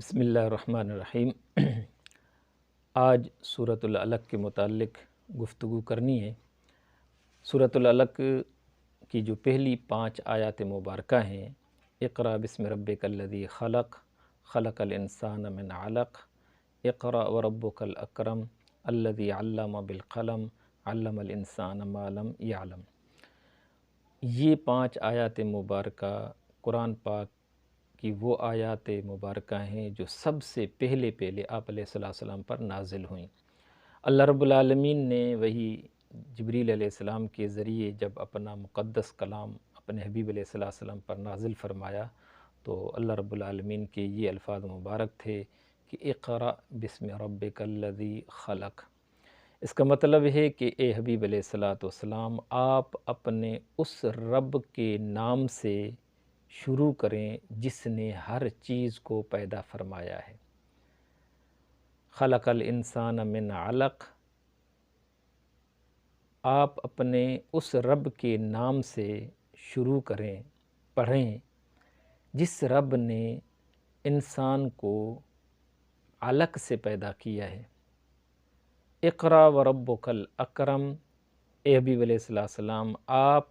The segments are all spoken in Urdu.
بسم اللہ الرحمن الرحیم۔ آج سورۃ العلق کے متعلق گفتگو کرنی ہے۔ سورۃ العلق کی جو پہلی 5 آیات مبارکہ ہیں، اقرأ بسم ربک الذی خلق خلق الانسان من علق اقرأ وربک الاکرم الذی علم بالقلم علم الانسان ما لم یعلم۔ یہ 5 آیات مبارکہ قرآن پاک کی وہ آیات مبارکہ ہیں جو سب سے پہلے آپ علیہ السلام پر نازل ہوئیں۔ اللہ رب العالمین نے وہی جبریل علیہ السلام کے ذریعے جب اپنا مقدس کلام اپنے حبیب علیہ السلام پر نازل فرمایا تو اللہ رب العالمین کے یہ الفاظ مبارک تھے کہ اقرأ بسم ربک الذی خلق۔ اس کا مطلب ہے کہ اے حبیب علیہ السلام، آپ اپنے اس رب کے نام سے شروع کریں جس نے ہر چیز کو پیدا فرمایا ہے۔ خلق الانسان من علق، آپ اپنے اس رب کے نام سے شروع کریں، پڑھیں جس رب نے انسان کو علق سے پیدا کیا ہے۔ اقرأ وربک الاکرم، اے حبیب علیہ السلام آپ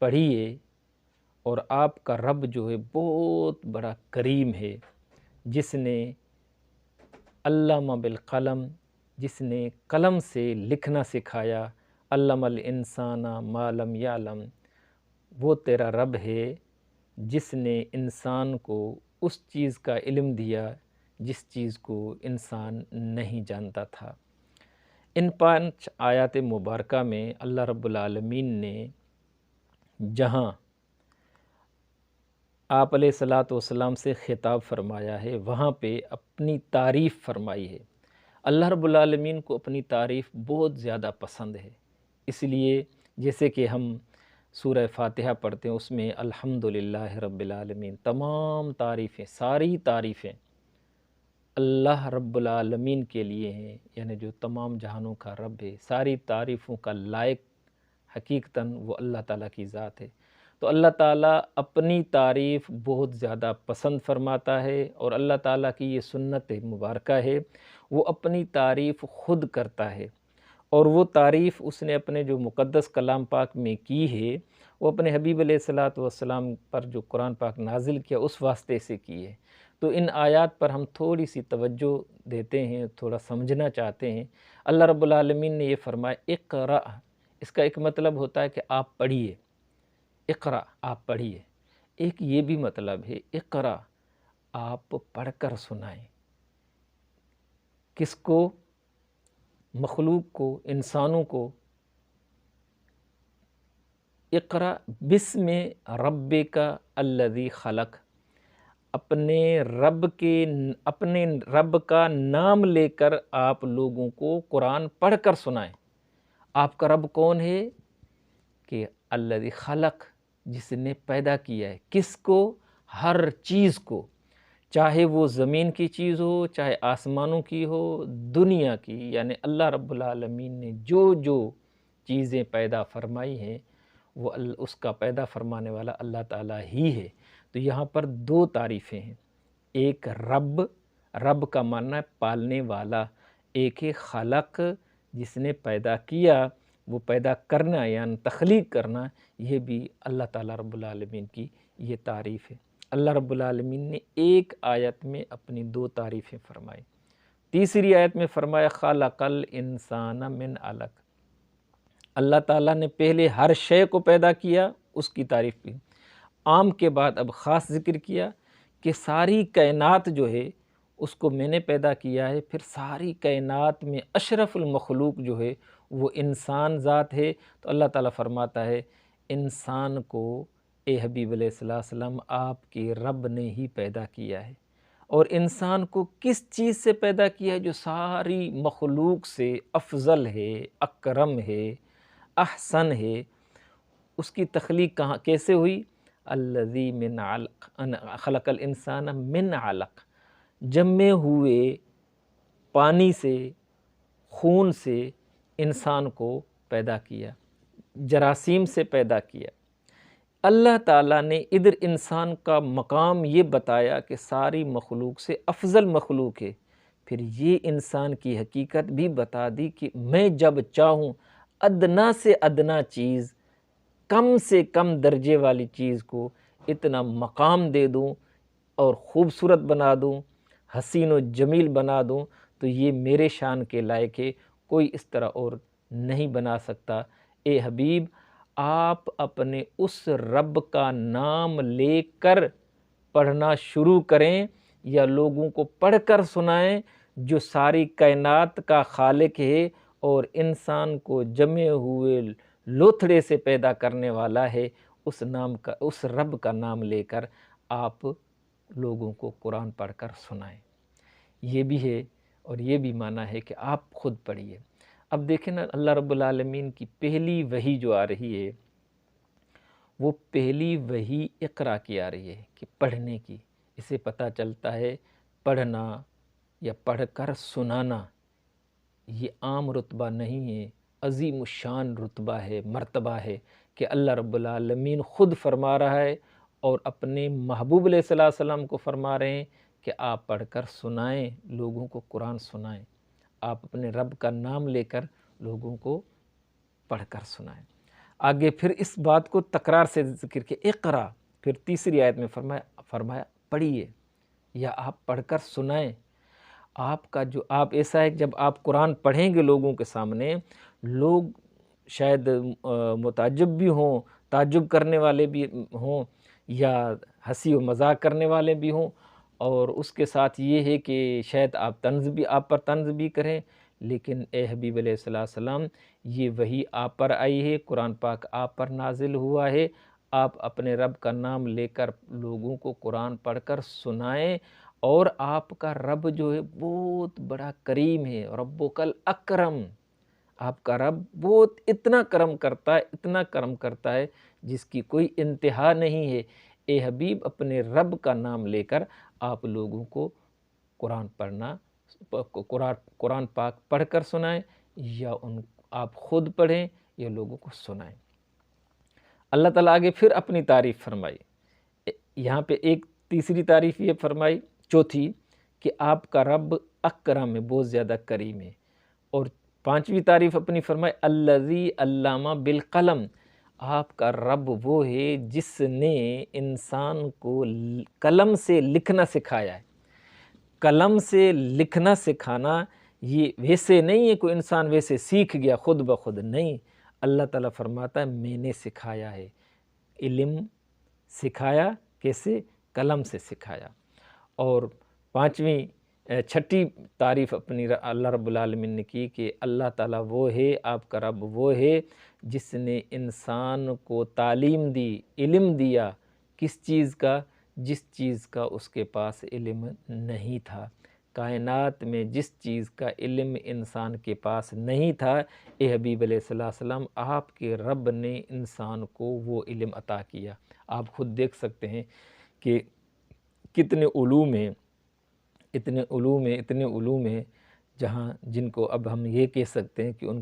پڑھیے، اور آپ کا رب جو ہے بہت بڑا کریم ہے، جس نے علم بالقلم، جس نے قلم سے لکھنا سکھایا، علم الانسان ما لم یعلم، وہ تیرا رب ہے جس نے انسان کو اس چیز کا علم دیا جس چیز کو انسان نہیں جانتا تھا۔ ان 5 آیات مبارکہ میں اللہ رب العالمین نے جہاں آپ علیہ السلام سے خطاب فرمایا ہے، وہاں پہ اپنی تعریف فرمائی ہے۔ اللہ رب العالمین کو اپنی تعریف بہت زیادہ پسند ہے، اس لیے جیسے کہ ہم سورہ فاتحہ پڑھتے ہیں، اس میں الحمدللہ رب العالمین، تمام تعریفیں، ساری تعریفیں اللہ رب العالمین کے لیے ہیں، یعنی جو تمام جہانوں کا رب ہے، ساری تعریفوں کا لائق حقیقتاً وہ اللہ تعالیٰ کی ذات ہے۔ تو اللہ تعالیٰ اپنی تعریف بہت زیادہ پسند فرماتا ہے، اور اللہ تعالیٰ کی یہ سنت مبارکہ ہے، وہ اپنی تعریف خود کرتا ہے، اور وہ تعریف اس نے اپنے جو مقدس کلام پاک میں کی ہے، وہ اپنے حبیب علیہ السلام پر جو قرآن پاک نازل کیا اس واسطے سے کی ہے۔ تو ان آیات پر ہم تھوڑی سی توجہ دیتے ہیں، تھوڑا سمجھنا چاہتے ہیں۔ اللہ رب العالمین نے یہ فرمایا اقرأ، اس کا ایک مطلب ہوتا ہے کہ آپ پڑھیے، اقرأ آپ پڑھیے۔ ایک یہ بھی مطلب ہے اقرأ آپ پڑھ کر سنائیں۔ کس کو؟ مخلوق کو، انسانوں کو۔ اقرأ بسم ربک الذی خلق، اپنے رب کا نام لے کر آپ لوگوں کو قرآن پڑھ کر سنائیں۔ آپ کا رب کون ہے؟ کہ الذی خلق، جس نے پیدا کیا ہے۔ کس کو؟ ہر چیز کو، چاہے وہ زمین کی چیز ہو، چاہے آسمانوں کی ہو، دنیا کی، یعنی اللہ رب العالمین نے جو چیزیں پیدا فرمائی ہیں وہ اس کا پیدا فرمانے والا اللہ تعالیٰ ہی ہے۔ تو یہاں پر 2 تعریفیں ہیں، ایک رب کا معنی ہے پالنے والا، ایک ہے خلق جس نے پیدا کیا، وہ پیدا کرنا یعنی تخلیق کرنا، یہ بھی اللہ تعالیٰ رب العالمین کی یہ تعریف ہے۔ اللہ رب العالمین نے ایک آیت میں اپنی 2 تعریفیں فرمائی۔ تیسری آیت میں فرمایا خلق الانسان من علق، اللہ تعالیٰ نے پہلے ہر شے کو پیدا کیا، اس کی تعریف کی، عام کے بعد اب خاص ذکر کیا کہ ساری کائنات جو ہے اس کو میں نے پیدا کیا ہے۔ پھر ساری کائنات میں اشرف المخلوق جو ہے وہ انسان ذات ہے۔ تو اللہ تعالیٰ فرماتا ہے انسان کو اے حبیب علیہ السلام آپ کے رب نے ہی پیدا کیا ہے، اور انسان کو کس چیز سے پیدا کیا ہے؟ جو ساری مخلوق سے افضل ہے، اکرم ہے، احسن ہے۔ اس کی تخلیق کیسے ہوئی؟ الذی من علق، خلق الانسان من علق، جمے ہوئے پانی سے، خون سے انسان کو پیدا کیا، جراثیم سے پیدا کیا۔ اللہ تعالیٰ نے ادھر انسان کا مقام یہ بتایا کہ ساری مخلوق سے افضل مخلوق ہے، پھر یہ انسان کی حقیقت بھی بتا دی کہ میں جب چاہوں ادنا سے ادنا چیز، کم سے کم درجے والی چیز کو اتنا مقام دے دوں اور خوبصورت بنا دوں، حسین و جمیل بنا دوں، تو یہ میرے شان کے لائق ہے، کوئی اس طرح اور نہیں بنا سکتا۔ اے حبیب، آپ اپنے اس رب کا نام لے کر پڑھنا شروع کریں یا لوگوں کو پڑھ کر سنائیں، جو ساری کائنات کا خالق ہے اور انسان کو جمے ہوئے لوتھڑے سے پیدا کرنے والا ہے، اس رب کا نام لے کر آپ لوگوں کو قرآن پڑھ کر سنائیں۔ یہ بھی ہے اور یہ بھی معنی ہے کہ آپ خود پڑھیے۔ اب دیکھیں نا، اللہ رب العالمین کی پہلی وحی جو آ رہی ہے، وہ پہلی وحی اقرا کی آ رہی ہے کہ پڑھنے کی۔ اسے پتہ چلتا ہے پڑھنا یا پڑھ کر سنانا یہ عام رتبہ نہیں ہے، عظیم الشان رتبہ ہے، مرتبہ ہے کہ اللہ رب العالمین خود فرما رہا ہے اور اپنے محبوب علیہ الصلوۃ والسلام کو فرما رہے ہیں کہ آپ پڑھ کر سنائیں، لوگوں کو قرآن سنائیں۔ آپ اپنے رب کا نام لے کر لوگوں کو پڑھ کر سنائیں۔ آگے پھر اس بات کو تکرار سے ذکر کیا، اقرا، پھر تیسری آیت میں فرمایا پڑھیے یا آپ پڑھ کر سنائیں۔ آپ ایسا ہے کہ جب آپ قرآن پڑھیں گے لوگوں کے سامنے، لوگ شاید متعجب بھی ہوں، تعجب کرنے والے بھی ہوں یا ہنسی و مذاق کرنے والے بھی ہوں، اور اس کے ساتھ یہ ہے کہ شاید آپ پر طنز بھی کریں، لیکن اے حبیب علیہ السلام، یہ وحی آپ پر آئی ہے، قرآن پاک آپ پر نازل ہوا ہے، آپ اپنے رب کا نام لے کر لوگوں کو قرآن پڑھ کر سنائیں، اور آپ کا رب جو ہے بہت بڑا کریم ہے، ربک الاکرم، آپ کا رب بہت اتنا کرم کرتا ہے جس کی کوئی انتہا نہیں ہے۔ اے حبیب، اپنے رب کا نام لے کر آپ لوگوں کو قرآن پاک پڑھ کر سنائیں، یا آپ خود پڑھیں یا لوگوں کو سنائیں۔ اللہ تعالیٰ آگے پھر اپنی تعریف فرمائی، یہاں پہ ایک تیسری تعریف یہ فرمائی، چوتھی، کہ آپ کا رب اکرم ہے، بہت زیادہ کریم ہے، اور پانچویں تعریف اپنی فرمائی الذی علم بالقلم، آپ کا رب وہ ہے جس نے انسان کو قلم سے لکھنا سکھایا ہے۔ قلم سے لکھنا سکھانا یہ ویسے نہیں ہے کوئی انسان ویسے سیکھ گیا خود بخود، نہیں، اللہ تعالیٰ فرماتا ہے میں نے سکھایا ہے، علم سکھایا، کیسے؟ قلم سے سکھایا۔ اور چھٹی تعریف اپنی اللہ رب العالمین نے کی کہ اللہ تعالیٰ وہ ہے، آپ کا رب وہ ہے جس نے انسان کو تعلیم دی، علم دیا، کس چیز کا؟ جس چیز کا اس کے پاس علم نہیں تھا۔ کائنات میں جس چیز کا علم انسان کے پاس نہیں تھا، اے حبیب علیہ السلام، آپ کے رب نے انسان کو وہ علم عطا کیا۔ آپ خود دیکھ سکتے ہیں کہ کتنے علوم ہیں جن کو اب ہم یہ کہہ سکتے ہیں کہ ان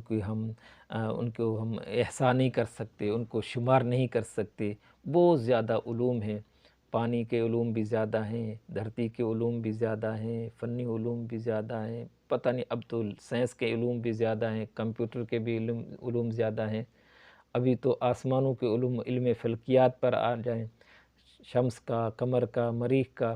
کو ہم احصاء نہیں کر سکتے، ان کو شمار نہیں کر سکتے۔ بہت زیادہ علوم ہیں، پانی کے علوم بھی زیادہ ہیں، دھرتی کے علوم بھی زیادہ ہیں، فنی علوم بھی زیادہ ہیں، پتہ نہیں اب تو سائنس کے علوم بھی زیادہ ہیں، کمپیوٹر کے بھی علوم زیادہ ہیں۔ ابھی تو آسمانوں کے علم فلکیات پر آ جائیں، شمس کا، قمر کا، مریخ کا،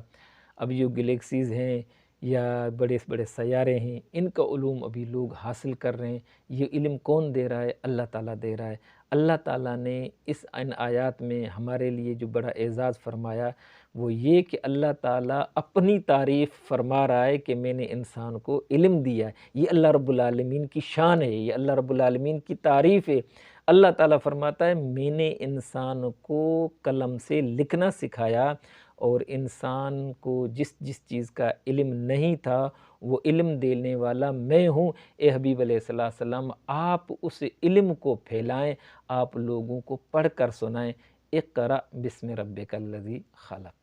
اب جو گلیکسیز ہیں یا بڑے بڑے سیارے ہیں، ان کا علوم ابھی لوگ حاصل کر رہے ہیں۔ یہ علم کون دے رہا ہے؟ اللہ تعالیٰ دے رہا ہے۔ اللہ تعالیٰ نے ان آیات میں ہمارے لیے جو بڑا اعزاز فرمایا وہ یہ کہ اللہ تعالیٰ اپنی تعریف فرما رہا ہے کہ میں نے انسان کو علم دیا ہے۔ یہ اللہ رب العالمین کی شان ہے، یہ اللہ رب العالمین کی تعریف ہے۔ اللہ تعالیٰ فرماتا ہے میں نے انسان کو قلم سے لکھنا سکھایا، اور انسان کو جس چیز کا علم نہیں تھا وہ علم دینے والا میں ہوں۔ اے حبیب علیہ السلام، آپ اس علم کو پھیلائیں، آپ لوگوں کو پڑھ کر سنائیں۔ اقرأ بسم ربک الذی خلق۔